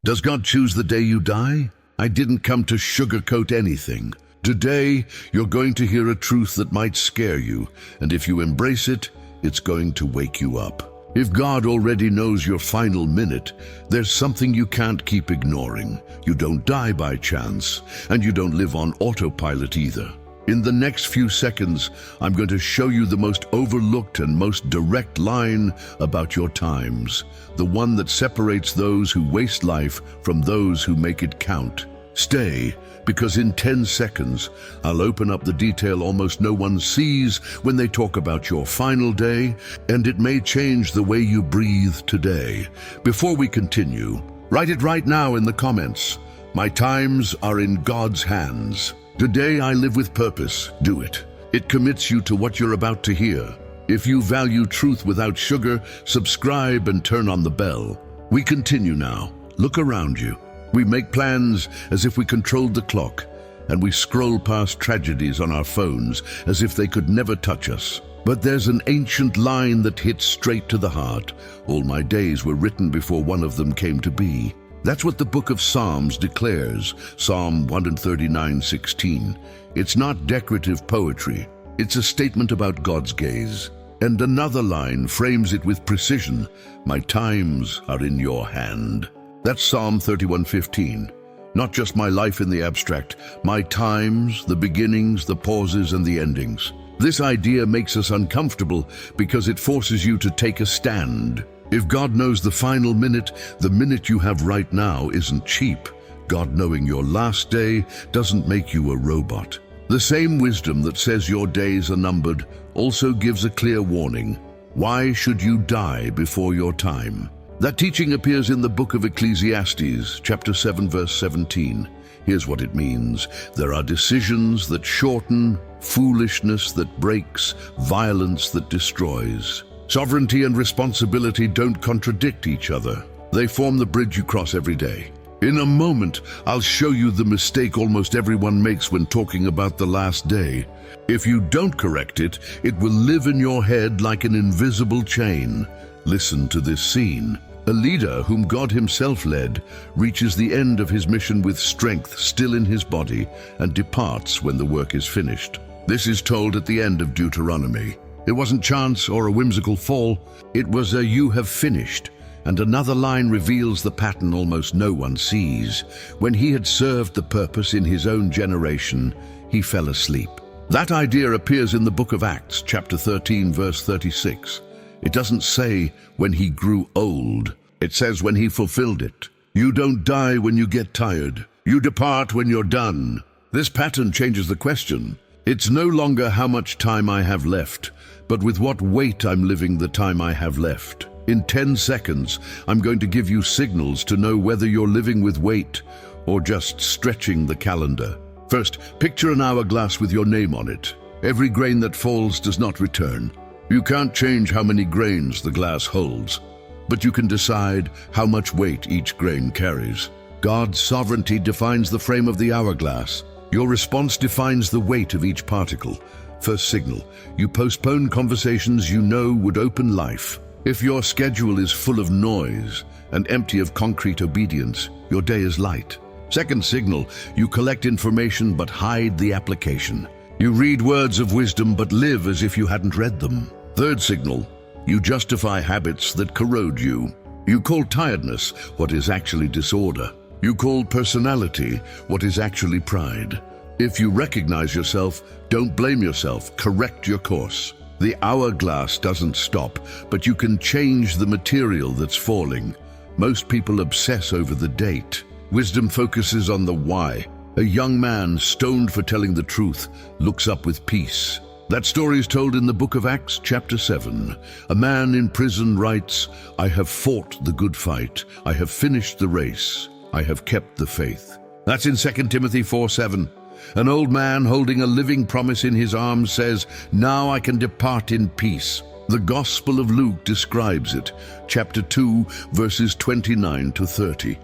Does God choose the day you die? I didn't come to sugarcoat anything. Today, you're going to hear a truth that might scare you, and if you embrace it, it's going to wake you up. If God already knows your final minute, there's something you can't keep ignoring. You don't die by chance, and you don't live on autopilot either. In the next few seconds, I'm going to show you the most overlooked and most direct line about your times, the one that separates those who waste life from those who make it count. Stay, because in 10 seconds, I'll open up the detail almost no one sees when they talk about your final day, and it may change the way you breathe today. Before we continue, write it right now in the comments. My times are in God's hands. Today I live with purpose. Do it. It commits you to what you're about to hear. If you value truth without sugar, subscribe and turn on the bell. We continue now. Look around you. We make plans as if we controlled the clock, and we scroll past tragedies on our phones as if they could never touch us. But there's an ancient line that hits straight to the heart. All my days were written before one of them came to be. That's what the book of Psalms declares, Psalm 139:16. It's not decorative poetry. It's a statement about God's gaze. And another line frames it with precision. My times are in your hand. That's Psalm 31:15. Not just my life in the abstract, my times, the beginnings, the pauses, and the endings. This idea makes us uncomfortable because it forces you to take a stand. If God knows the final minute, the minute you have right now isn't cheap. God knowing your last day doesn't make you a robot. The same wisdom that says your days are numbered also gives a clear warning. Why should you die before your time? That teaching appears in the book of Ecclesiastes, chapter 7, verse 17. Here's what it means. There are decisions that shorten, foolishness that breaks, violence that destroys. Sovereignty and responsibility don't contradict each other. They form the bridge you cross every day. In a moment, I'll show you the mistake almost everyone makes when talking about the last day. If you don't correct it, it will live in your head like an invisible chain. Listen to this scene. A leader whom God himself led reaches the end of his mission with strength still in his body and departs when the work is finished. This is told at the end of Deuteronomy. It wasn't chance or a whimsical fall, it was a "you have finished." And another line reveals the pattern almost no one sees. When he had served the purpose in his own generation, he fell asleep. That idea appears in the book of Acts, chapter 13, verse 36. It doesn't say when he grew old, it says when he fulfilled it. You don't die when you get tired. You depart when you're done. This pattern changes the question. It's no longer how much time I have left, but with what weight I'm living the time I have left. In 10 seconds, I'm going to give you signals to know whether you're living with weight or just stretching the calendar. First, picture an hourglass with your name on it. Every grain that falls does not return. You can't change how many grains the glass holds, but you can decide how much weight each grain carries. God's sovereignty defines the frame of the hourglass. Your response defines the weight of each particle. First signal, you postpone conversations you know would open life. If your schedule is full of noise and empty of concrete obedience, your day is light. Second signal, you collect information but hide the application. You read words of wisdom but live as if you hadn't read them. Third signal, you justify habits that corrode you. You call tiredness what is actually disorder. You call personality what is actually pride. If you recognize yourself, don't blame yourself, correct your course. The hourglass doesn't stop, but you can change the material that's falling. Most people obsess over the date. Wisdom focuses on the why. A young man, stoned for telling the truth, looks up with peace. That story is told in the book of Acts, chapter 7. A man in prison writes, I have fought the good fight. I have finished the race. I have kept the faith. That's in 2 Timothy 4:7. An old man holding a living promise in his arms says, now I can depart in peace. The Gospel of Luke describes it, chapter 2, verses 29 to 30.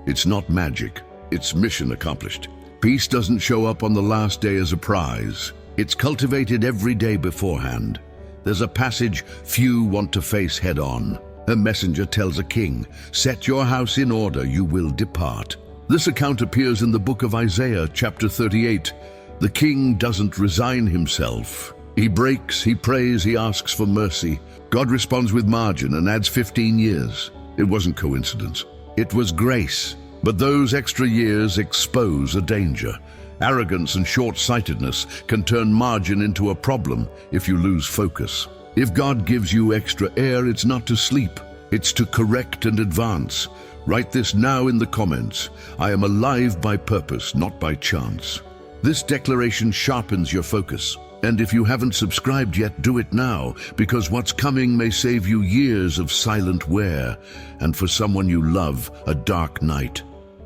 It's not magic, it's mission accomplished. Peace doesn't show up on the last day as a prize. It's cultivated every day beforehand. There's a passage few want to face head on. A messenger tells a king, "Set your house in order, you will depart." This account appears in the book of Isaiah, chapter 38. The king doesn't resign himself. He breaks, he prays, he asks for mercy. God responds with margin and adds 15 years. It wasn't coincidence. It was grace. But those extra years expose a danger. Arrogance and short-sightedness can turn margin into a problem if you lose focus. If God gives you extra air, it's not to sleep. It's to correct and advance. Write this now in the comments. I am alive by purpose, not by chance. This declaration sharpens your focus. And if you haven't subscribed yet, do it now, because what's coming may save you years of silent wear, and for someone you love, a dark night.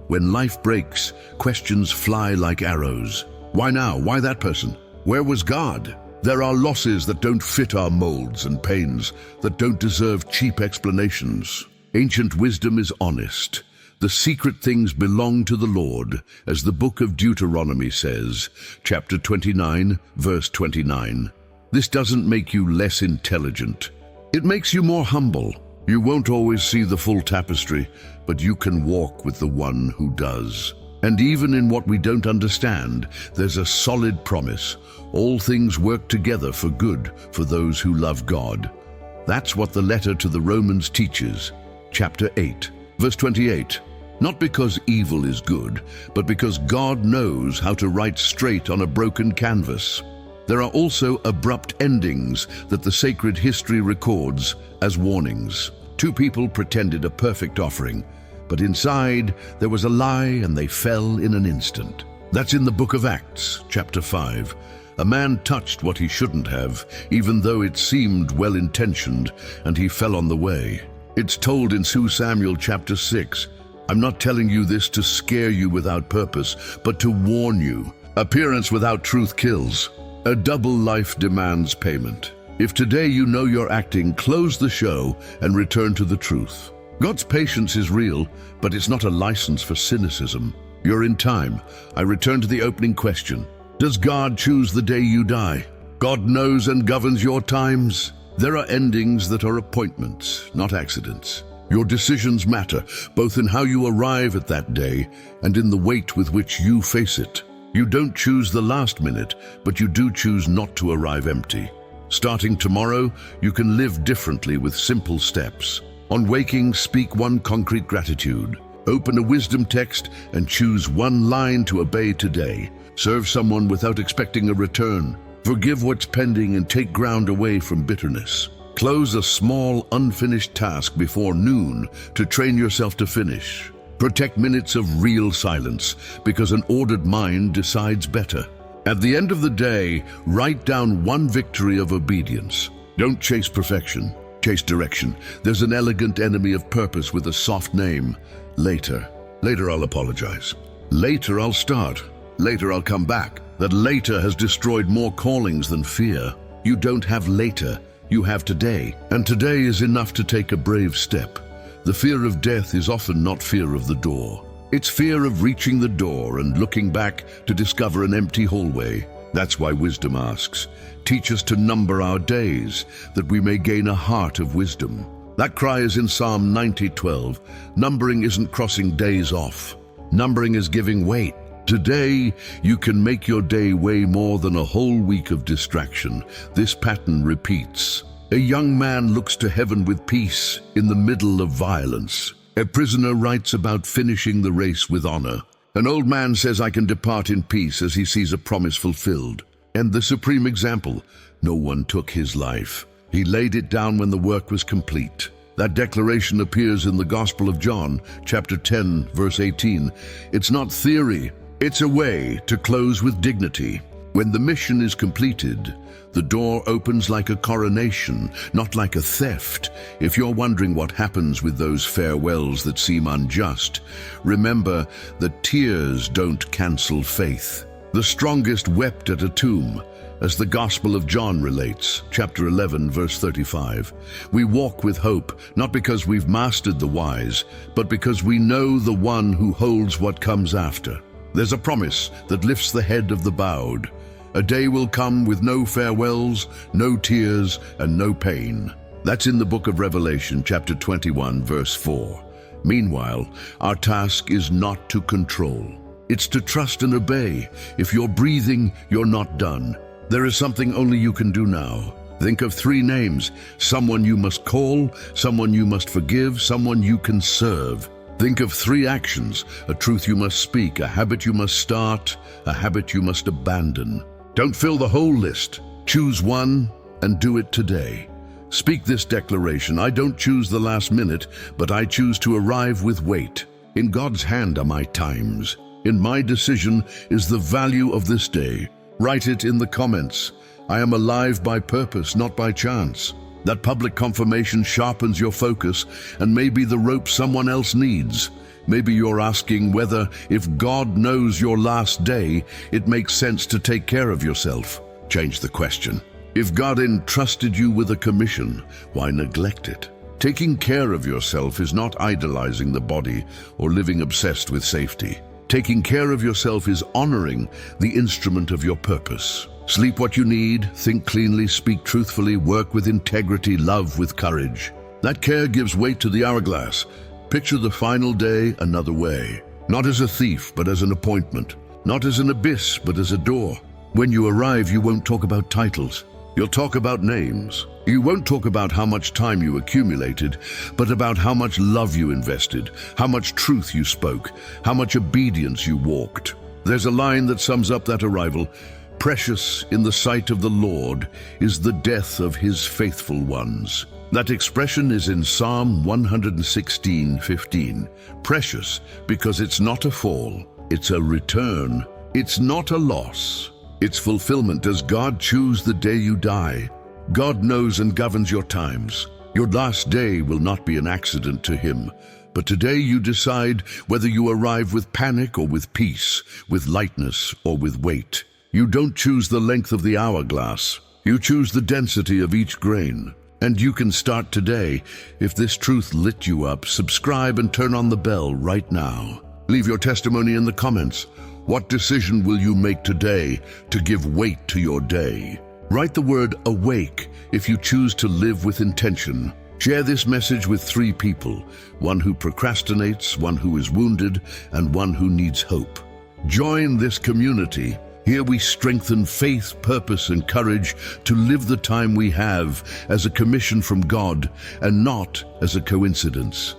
When life breaks, questions fly like arrows. Why now? Why that person? Where was God? There are losses that don't fit our molds and pains that don't deserve cheap explanations. Ancient wisdom is honest. The secret things belong to the Lord, as the book of Deuteronomy says, chapter 29, verse 29. This doesn't make you less intelligent. It makes you more humble. You won't always see the full tapestry, but you can walk with the one who does. And even in what we don't understand, there's a solid promise. All things work together for good for those who love God. That's what the letter to the Romans teaches. Chapter 8, verse 28. Not because evil is good, but because God knows how to write straight on a broken canvas. There are also abrupt endings that the sacred history records as warnings. Two people pretended a perfect offering, but inside there was a lie and they fell in an instant. That's in the book of Acts, chapter 5. A man touched what he shouldn't have, even though it seemed well-intentioned, and he fell on the way. It's told in 2 Samuel chapter 6. I'm not telling you this to scare you without purpose, but to warn you. Appearance without truth kills. A double life demands payment. If today you know you're acting, close the show and return to the truth. God's patience is real, but it's not a license for cynicism. You're in time. I return to the opening question. Does God choose the day you die? God knows and governs your times. There are endings that are appointments, not accidents. Your decisions matter, both in how you arrive at that day and in the weight with which you face it. You don't choose the last minute, but you do choose not to arrive empty. Starting tomorrow, you can live differently with simple steps. On waking, speak one concrete gratitude. Open a wisdom text and choose one line to obey today. Serve someone without expecting a return. Forgive what's pending and take ground away from bitterness. Close a small, unfinished task before noon to train yourself to finish. Protect minutes of real silence, because an ordered mind decides better. At the end of the day, write down one victory of obedience. Don't chase perfection, chase direction. There's an elegant enemy of purpose with a soft name. Later. Later I'll apologize. Later I'll start. Later I'll come back. That later has destroyed more callings than fear. You don't have later. You have today, and today is enough to take a brave step. The fear of death is often not fear of the door. It's fear of reaching the door and looking back to discover an empty hallway. That's why wisdom asks, teach us to number our days, that we may gain a heart of wisdom. That cry is in Psalm 90:12. Numbering isn't crossing days off. Numbering is giving weight. Today, you can make your day weigh more than a whole week of distraction. This pattern repeats. A young man looks to heaven with peace in the middle of violence. A prisoner writes about finishing the race with honor. An old man says, I can depart in peace, as he sees a promise fulfilled. And the supreme example, no one took his life. He laid it down when the work was complete. That declaration appears in the Gospel of John, chapter 10, verse 18. It's not theory. It's a way to close with dignity. When the mission is completed, the door opens like a coronation, not like a theft. If you're wondering what happens with those farewells that seem unjust, remember that tears don't cancel faith. The strongest wept at a tomb, as the Gospel of John relates, chapter 11, verse 35. We walk with hope, not because we've mastered the wise, but because we know the one who holds what comes after. There's a promise that lifts the head of the bowed. A day will come with no farewells, no tears, and no pain. That's in the book of Revelation, chapter 21, verse 4. Meanwhile, our task is not to control. It's to trust and obey. If you're breathing, you're not done. There is something only you can do now. Think of 3 names: someone you must call, someone you must forgive, someone you can serve. Think of 3 actions: a truth you must speak, a habit you must start, a habit you must abandon. Don't fill the whole list. Choose one and do it today. Speak this declaration: I don't choose the last minute, but I choose to arrive with weight. In God's hand are my times. In my decision is the value of this day. Write it in the comments. I am alive by purpose, not by chance. That public confirmation sharpens your focus and may be the rope someone else needs. Maybe you're asking whether, if God knows your last day, it makes sense to take care of yourself. Change the question. If God entrusted you with a commission, why neglect it? Taking care of yourself is not idolizing the body or living obsessed with safety. Taking care of yourself is honoring the instrument of your purpose. Sleep what you need, think cleanly, speak truthfully, work with integrity, love with courage. That care gives weight to the hourglass. Picture the final day another way. Not as a thief, but as an appointment. Not as an abyss, but as a door. When you arrive, you won't talk about titles. You'll talk about names. You won't talk about how much time you accumulated, but about how much love you invested, how much truth you spoke, how much obedience you walked. There's a line that sums up that arrival. Precious in the sight of the Lord is the death of his faithful ones. That expression is in Psalm 116:15. Precious because it's not a fall, it's a return. It's not a loss, it's fulfillment. Does God choose the day you die? God knows and governs your times. Your last day will not be an accident to him. But today you decide whether you arrive with panic or with peace, with lightness or with weight. You don't choose the length of the hourglass. You choose the density of each grain. And you can start today. If this truth lit you up, subscribe and turn on the bell right now. Leave your testimony in the comments. What decision will you make today to give weight to your day? Write the word awake if you choose to live with intention. Share this message with 3 people, one who procrastinates, one who is wounded, and one who needs hope. Join this community. Here we strengthen faith, purpose, and courage to live the time we have as a commission from God and not as a coincidence.